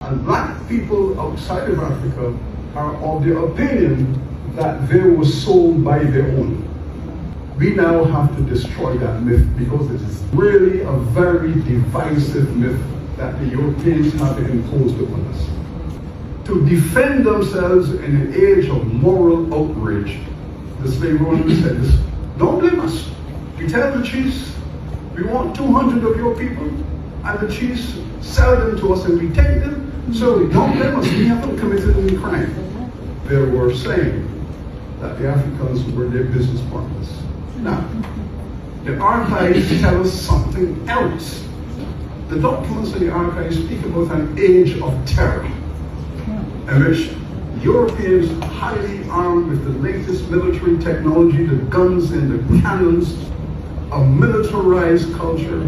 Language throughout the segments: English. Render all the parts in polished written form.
And black people outside of Africa are of the opinion that they were sold by their own. We now have to destroy that myth because it is really a very divisive myth that the Europeans have imposed upon us. To defend themselves in an age of moral outrage, the slave owners said this: don't blame us. We tell the chiefs we want 200 of your people, and the chiefs sell them to us and we take them. So don't blame us, we haven't committed any crime. They were saying that the Africans were their business partners. Now, the archives tell us something else. The documents in the archives speak about an age of terror, in which Europeans, highly armed with the latest military technology, the guns and the cannons, a militarized culture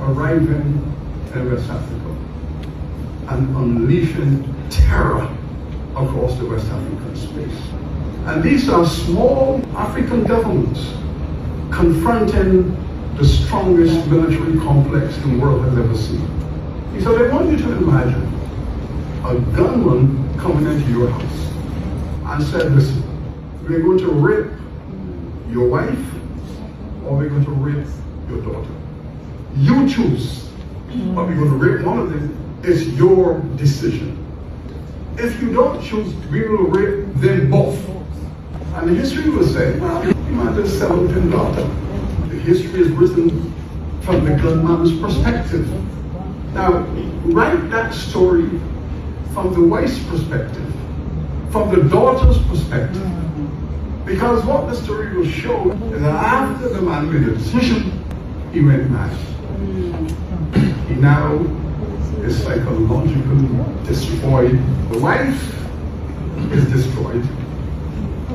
arriving in West Africa and unleashing terror across the West African space. And these are small African governments confronting the strongest military complex the world has ever seen. So they want you to imagine a gunman coming into your house and said, listen, we're going to rape your wife or we're going to rape your daughter. You choose. But we're going to rape one of them. It's your decision. If you don't choose, we will rape them both. And the history will say, well, you might just sell your daughter. The history is written from the gunman's perspective. Now, write that story from the wife's perspective, from the daughter's perspective. Because what the story will show is that after the man made a decision, he went mad. He now is psychologically destroyed. The wife is destroyed.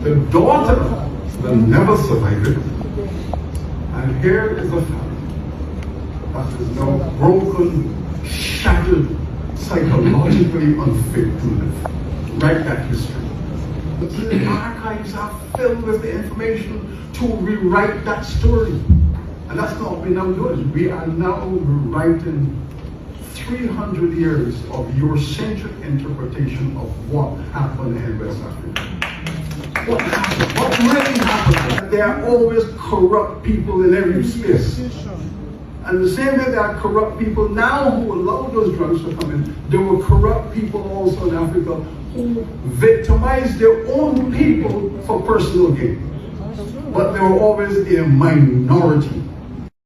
The daughter will never survive it. And here is a family that is now broken, shattered, psychologically unfit to live. Write that history. The archives are filled with the information to rewrite that story. And that's not what we're now doing. We are now rewriting 300 years of Eurocentric interpretation of what happened in West Africa. What happened? What really happened? There are always corrupt people in every space. And the same way there are corrupt people now who allow those drugs to come in, there were corrupt people also in Africa who victimized their own people for personal gain. But they were always a minority.